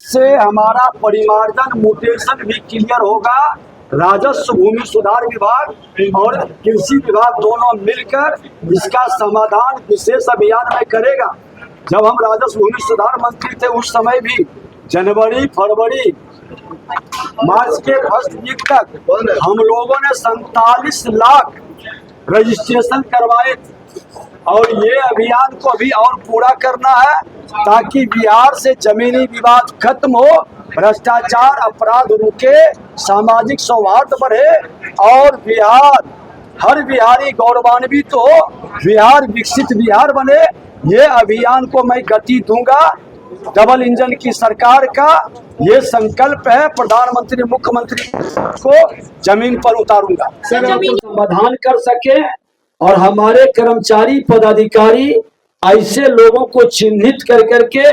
इससे हमारा परिमार्जन म्यूटेशन भी क्लियर होगा। राजस्व भूमि सुधार विभाग और कृषि विभाग दोनों मिलकर इसका समाधान विशेष अभियान में करेगा। जब हम राजस्व भूमि सुधार मंत्री थे उस समय भी जनवरी फरवरी मार्च के फर्स्ट वीक तक हम लोगों ने 47 लाख रजिस्ट्रेशन करवाए थे और ये अभियान को भी और पूरा करना है ताकि बिहार से जमीनी विवाद खत्म हो, भ्रष्टाचार अपराध रुके, सामाजिक सौहार्द बढ़े और बिहार हर बिहारी गौरवान्वित हो, बिहार विकसित बिहार बने। ये अभियान को मैं गति दूंगा। डबल इंजन की सरकार का ये संकल्प है। प्रधानमंत्री मुख्यमंत्री को जमीन पर उतारूंगा, समाधान कर सके और हमारे कर्मचारी पदाधिकारी ऐसे लोगों को चिन्हित कर करके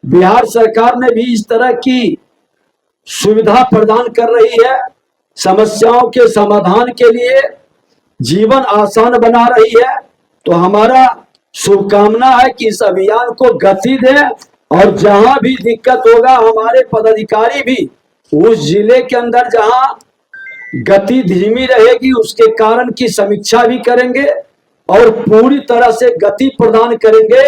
बिहार सरकार ने भी इस तरह की सुविधा प्रदान कर रही है। समस्याओं के समाधान के लिए जीवन आसान बना रही है। तो हमारा शुभकामना है कि इस अभियान को गति दें और जहां भी दिक्कत होगा हमारे पदाधिकारी भी उस जिले के अंदर जहां गति धीमी रहेगी उसके कारण की समीक्षा भी करेंगे और पूरी तरह से गति प्रदान करेंगे।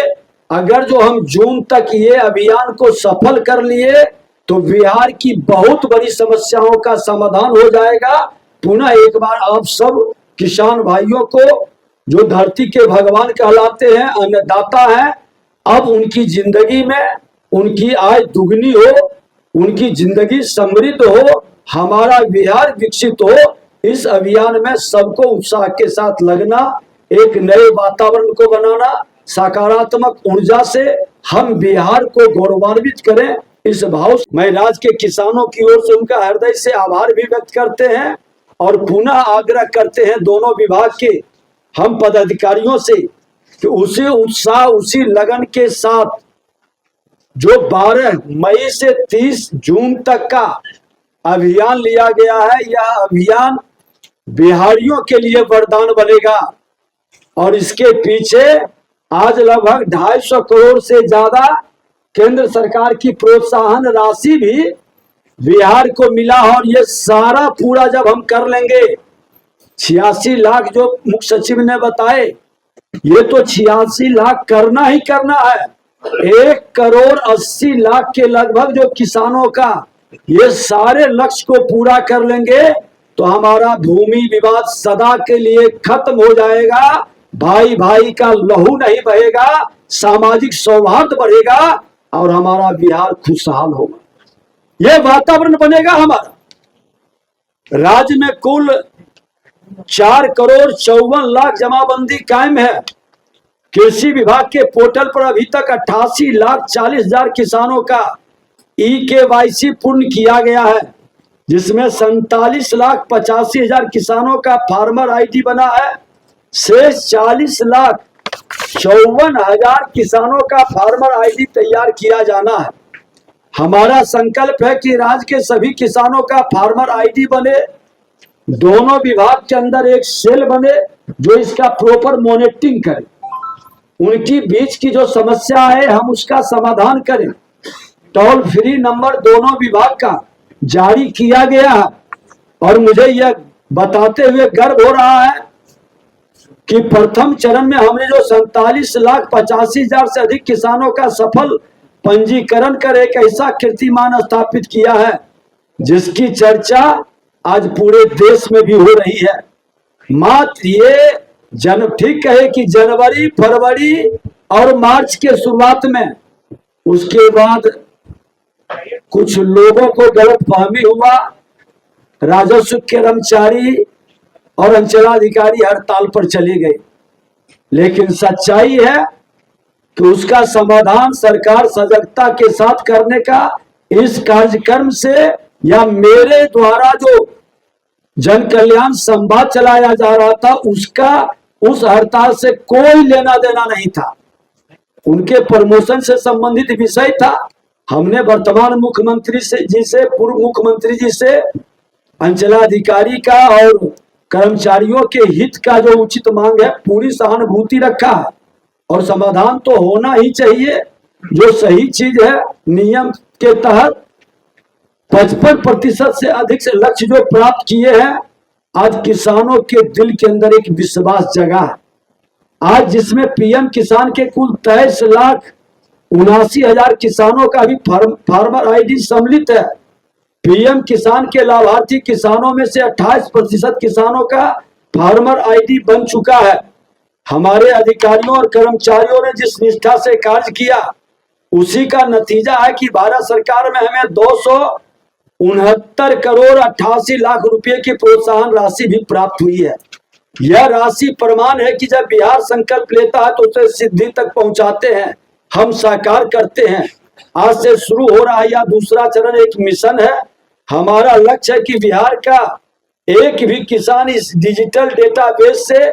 अगर जो हम जून तक ये अभियान को सफल कर लिए तो बिहार की बहुत बड़ी समस्याओं का समाधान हो जाएगा। पुनः एक बार आप सब किसान भाइयों को जो धरती के भगवान कहलाते हैं, अन्नदाता हैं, अब उनकी जिंदगी में उनकी आय दुगनी हो, उनकी जिंदगी समृद्ध हो, हमारा बिहार विकसित हो। इस अभियान में सबको उत्साह के साथ लगना, एक नए वातावरण को बनाना, सकारात्मक ऊर्जा से हम बिहार को गौरवान्वित करें। इस भाव मैं राज्य के किसानों की ओर से उनका हृदय से आभार भी व्यक्त करते हैं और पुनः आग्रह करते हैं दोनों विभाग के हम पदाधिकारियों से कि उसी उत्साह उसी लगन के साथ जो 12 मई से 30 जून तक का अभियान लिया गया है, यह अभियान बिहारियों के लिए वरदान बनेगा और इसके पीछे आज लगभग 250 करोड़ से ज्यादा केंद्र सरकार की प्रोत्साहन राशि भी बिहार को मिला। और ये सारा पूरा जब हम कर लेंगे 86 लाख जो मुख्य सचिव ने बताए, ये तो 86 लाख करना ही करना है। 1,80,00,000 के लगभग जो किसानों का ये सारे लक्ष्य को पूरा कर लेंगे तो हमारा भूमि विवाद सदा के लिए खत्म हो जाएगा। भाई भाई का लहू नहीं बहेगा, सामाजिक सौहार्द बढ़ेगा और हमारा बिहार खुशहाल होगा। यह वातावरण बनेगा हमारा। राज्य में कुल 4,54,00,000 जमाबंदी कायम है। कृषि विभाग के पोर्टल पर अभी तक 88,40,000 किसानों का EKYC पूर्ण किया गया है, जिसमें 47,85,000 किसानों का फार्मर ID बना है। शेष 40,54,000 किसानों का फार्मर ID तैयार किया जाना है। हमारा संकल्प है कि राज्य के सभी किसानों का फार्मर ID बने, दोनों विभाग के अंदर एक सेल बने जो इसका प्रॉपर मॉनिटरिंग करे, उनकी बीच की जो समस्या है हम उसका समाधान करें। टोल फ्री नंबर दोनों विभाग का जारी किया गया है और मुझे यह बताते हुए गर्व हो रहा है कि प्रथम चरण में हमने जो 47,85,000 से अधिक किसानों का सफल पंजीकरण कर एक ऐसा कीर्तिमान स्थापित किया है जिसकी चर्चा आज पूरे देश में भी हो रही है। मात्र ये ठीक कहे कि जनवरी फरवरी और मार्च के शुरुआत में, उसके बाद कुछ लोगों को गलतफहमी हुआ, राजस्व कर्मचारी और अंचलाधिकारी हड़ताल पर चले गए। लेकिन सच्चाई है कि उसका समाधान सरकार सजगता के साथ करने का इस कार्यक्रम से या मेरे द्वारा जो जन कल्याण संवाद चलाया जा रहा था उसका उस हड़ताल से कोई लेना देना नहीं था। उनके प्रमोशन से संबंधित विषय था। हमने वर्तमान मुख्यमंत्री जी से पूर्व मुख्यमंत्री जी से अंचलाधिकारी का और कर्मचारियों के हित का जो उचित मांग है पूरी सहानुभूति रखा है और समाधान तो होना ही चाहिए। जो सही चीज है नियम के तहत 55% से अधिक से लक्ष्य जो प्राप्त किए हैं, आज किसानों के दिल के अंदर एक विश्वास जगा है। आज जिसमें पीएम किसान के कुल 23,79,000 किसानों का भी फार्मर आईडी सम्मिलित है। पीएम किसान के लाभार्थी किसानों में से 28% किसानों का फार्मर आईडी बन चुका है। हमारे अधिकारियों और कर्मचारियों ने जिस निष्ठा से कार्य किया, उसी का नतीजा है कि भारत सरकार में हमें 269 करोड़ 88 लाख रुपए की प्रोत्साहन राशि भी प्राप्त हुई है। यह राशि प्रमाण है कि जब बिहार संकल्प लेता है तो उसे सिद्धि तक पहुंचाते हैं, हम साकार करते हैं। आज से शुरू हो रहा यह दूसरा चरण एक मिशन है। हमारा लक्ष्य है कि बिहार का एक भी किसान इस डिजिटल डेटाबेस से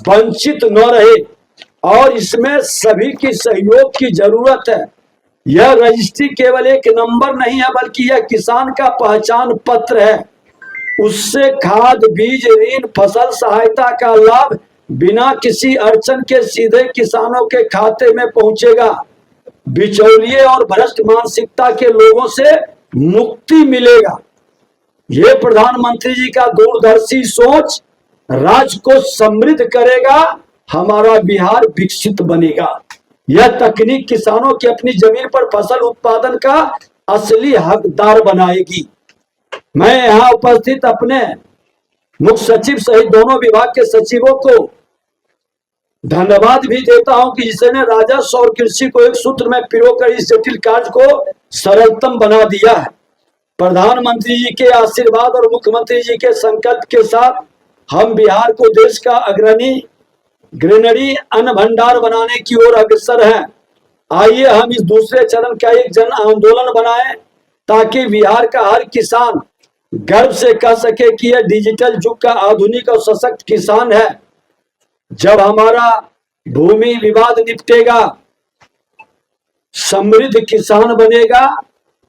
वंचित न रहे और इसमें सभी की सहयोग की जरूरत है। यह रजिस्ट्री केवल एक नंबर नहीं है, बल्कि यह किसान का पहचान पत्र है। उससे खाद, बीज, ऋण, फसल सहायता का लाभ बिना किसी अड़चन के सीधे किसानों के खाते में पहुंचेगा। बिचौलिए और भ्रष्ट मानसिकता के लोगों से मुक्ति मिलेगा। ये प्रधानमंत्री जी का दूरदर्शी सोच राज्य को समृद्ध करेगा, हमारा बिहार विकसित बनेगा। यह तकनीक किसानों की अपनी जमीन पर फसल उत्पादन का असली हकदार बनाएगी। मैं यहाँ उपस्थित अपने मुख्य सचिव सहित दोनों विभाग के सचिवों को धन्यवाद भी देता हूं कि जिसने राजस्व और कृषि को एक सूत्र में पिरोकर इस जटिल कार्य को सरलतम बना दिया है। प्रधानमंत्री जी के आशीर्वाद और मुख्यमंत्री जी के संकल्प के साथ हम बिहार को देश का ग्रेनरी अन्न भंडार बनाने की ओर अग्रसर हैं। आइए हम इस दूसरे चरण का एक जन आंदोलन बनाएं, ताकि बिहार का हर किसान गर्व से कह सके कि यह डिजिटल युग का आधुनिक और सशक्त किसान है। जब हमारा भूमि विवाद निपटेगा, समृद्ध किसान बनेगा,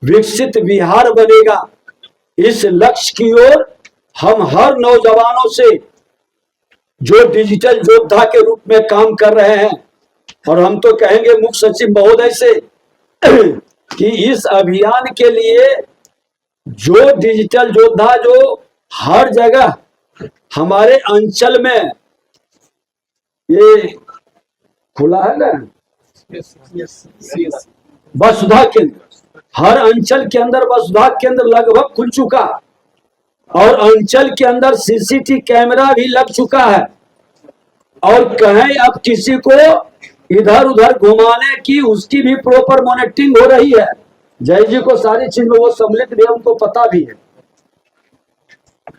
विकसित बिहार बनेगा। इस लक्ष्य की ओर हम हर नौजवानों से जो डिजिटल योद्धा के रूप में काम कर रहे हैं, और हम तो कहेंगे मुख्य सचिव महोदय से कि इस अभियान के लिए जो डिजिटल योद्धा जो हर जगह हमारे अंचल में ये खुला है ना, वसुधा केंद्र, हर अंचल के अंदर वसुधा केंद्र लगभग खुल चुका और अंचल के अंदर सीसीटीवी कैमरा भी लग चुका है। और कहीं अब किसी को इधर उधर घुमाने की उसकी भी प्रॉपर मॉनिटरिंग हो रही है। जय जी को सारी चीज में वो सम्मिलित भी, उनको पता भी है।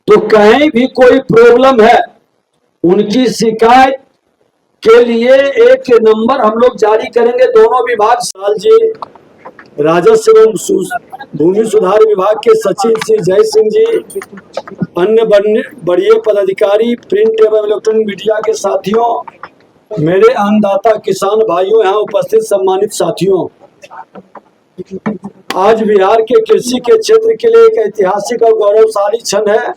तो कहीं भी कोई प्रॉब्लम है, उनकी शिकायत के लिए एक नंबर हम लोग जारी करेंगे। दोनों विभाग साल जी, राजस्व एवं भूमि सुधार विभाग के सचिव श्री जय सिंह जी, अन्य बड़े पदाधिकारी, प्रिंट एवं इलेक्ट्रॉनिक मीडिया के साथियों, मेरे अन्नदाता किसान भाइयों, यहाँ उपस्थित सम्मानित साथियों, आज बिहार के कृषि के क्षेत्र के लिए एक ऐतिहासिक और गौरवशाली क्षण है।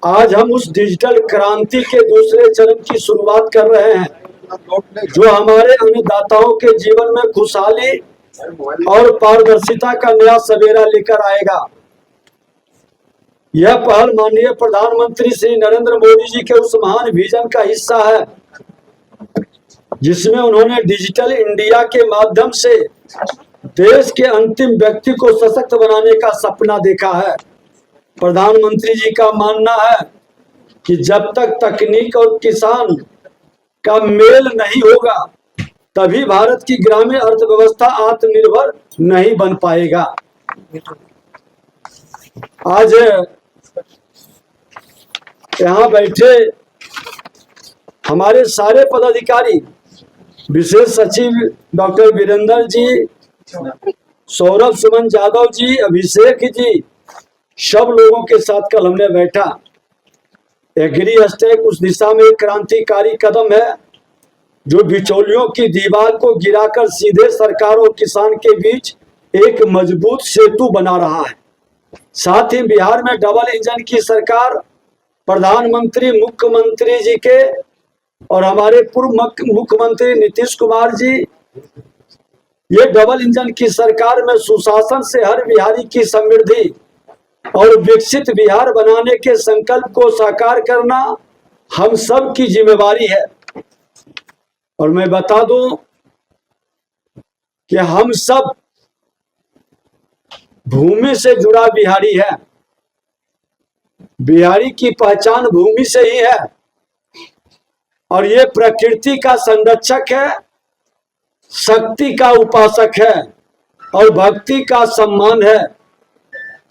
आज हम उस डिजिटल क्रांति के दूसरे चरण की शुरुआत कर रहे हैं, जो हमारे अन्नदाताओं के जीवन में खुशहाली और पारदर्शिता का नया सवेरा लेकर आएगा। यह पहल माननीय प्रधानमंत्री श्री नरेंद्र मोदी जी के उस महान विजन का हिस्सा है, जिसमें उन्होंने डिजिटल इंडिया के माध्यम से देश के अंतिम व्यक्ति को सशक्त बनाने का सपना देखा है। प्रधानमंत्री जी का मानना है कि जब तक तकनीक और किसान का मेल नहीं होगा, तभी भारत की ग्रामीण अर्थव्यवस्था आत्मनिर्भर नहीं बन पाएगा। आज यहाँ बैठे हमारे सारे पदाधिकारी, विशेष सचिव डॉक्टर वीरेंद्र जी, सौरभ सुमन यादव जी, अभिषेक जी, सब लोगों के साथ कल हमने बैठा। एग्री हैशटैग उस दिशा में एक क्रांतिकारी कदम है, जो बिचौलियों की दीवार को गिराकर सीधे सरकार और किसान के बीच एक मजबूत सेतु बना रहा है। साथ ही बिहार में डबल इंजन की सरकार प्रधानमंत्री, मुख्यमंत्री जी के और हमारे पूर्व मुख्यमंत्री नीतीश कुमार जी ये डबल इंजन की सरकार में सुशासन से हर बिहारी की समृद्धि और विकसित बिहार बनाने के संकल्प को साकार करना हम सब की जिम्मेवारी है। और मैं बता दूं कि हम सब भूमि से जुड़ा बिहारी है। बिहारी की पहचान भूमि से ही है और ये प्रकृति का संरक्षक है, शक्ति का उपासक है और भक्ति का सम्मान है।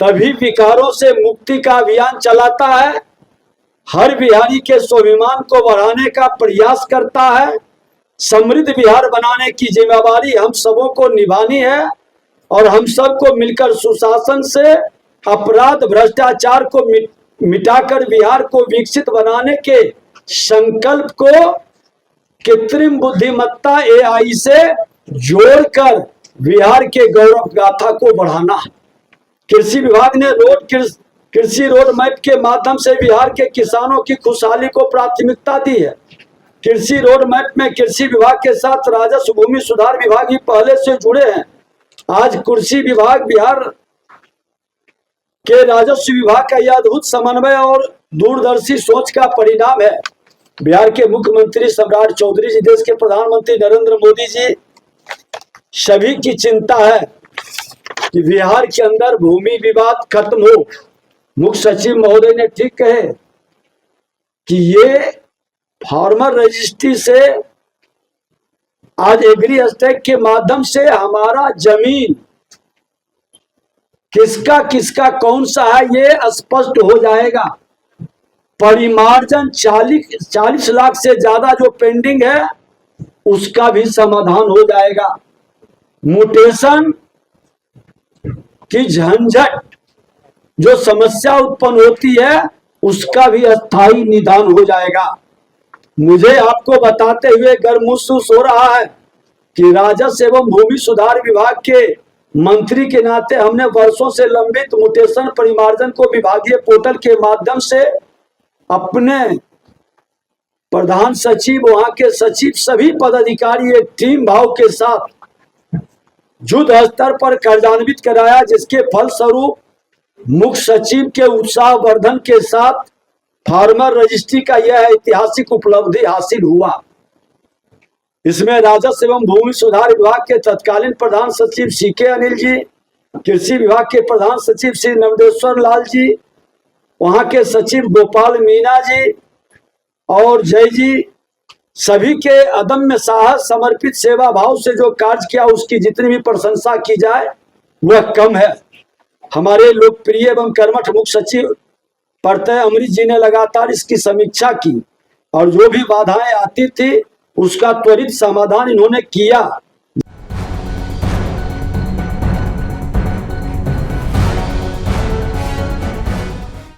तभी विकारों से मुक्ति का अभियान चलाता है, हर बिहारी के स्वाभिमान को बढ़ाने का प्रयास करता है। समृद्ध बिहार बनाने की जिम्मेवारी हम सबों को निभानी है और हम सबको मिलकर सुशासन से अपराध भ्रष्टाचार को मिटाकर बिहार को विकसित बनाने के संकल्प को कृत्रिम बुद्धिमत्ता AI से जोड़कर बिहार के गौरव गाथा को बढ़ाना। कृषि विभाग ने कृषि रोड मैप के माध्यम से बिहार के किसानों की खुशहाली को प्राथमिकता दी है। कृषि रोड मैप में कृषि विभाग के साथ राजस्व भूमि सुधार विभाग भी पहले से जुड़े हैं। आज कृषि विभाग बिहार के राजस्व विभाग का यह अद्भुत समन्वय और दूरदर्शी सोच का परिणाम है। बिहार के मुख्यमंत्री सम्राट चौधरी जी, देश के प्रधानमंत्री नरेंद्र मोदी जी सभी की चिंता है कि बिहार के अंदर भूमि विवाद खत्म हो। मुख्य सचिव महोदय ने ठीक कहे कि ये फार्मर रजिस्ट्री से आज एग्री स्टैक के माध्यम से हमारा जमीन किसका किसका कौन सा है ये स्पष्ट हो जाएगा। परिमार्जन 40 लाख से ज्यादा जो पेंडिंग है उसका भी समाधान हो जाएगा। म्यूटेशन की झंझट जो समस्या उत्पन्न होती है उसका भी अस्थायी निदान हो जाएगा। मुझे आपको बताते हुए गर्व महसूस हो रहा है कि राजस्व एवं भूमि सुधार विभाग के मंत्री के नाते हमने वर्षों से लंबित म्यूटेशन परिमार्जन को विभागीय पोर्टल के माध्यम से अपने प्रधान सचिव, वहां के सचिव, सभी पदाधिकारी एक टीम भाव के साथ युद्ध स्तर पर कार्यान्वित कराया, जिसके फलस्वरूप मुख्य सचिव के उत्साहवर्धन के साथ फार्मर रजिस्ट्री का यह ऐतिहासिक उपलब्धि हासिल हुआ। इसमें राजस्व एवं भूमि सुधार विभाग के तत्कालीन प्रधान सचिव CK अनिल जी, कृषि विभाग के प्रधान सचिव श्री नवदेश्वर लाल जी, वहां के सचिव गोपाल मीना जी और जय जी, सभी के अदम्य साहस, समर्पित सेवा भाव से जो कार्य किया उसकी जितनी भी प्रशंसा की जाए वह कम है। हमारे लोकप्रिय एवं कर्मठ मुख्य सचिव प्रत्यय अमृत जी ने लगातार इसकी समीक्षा की और जो भी बाधाएं आती थी उसका त्वरित समाधान इन्होंने किया।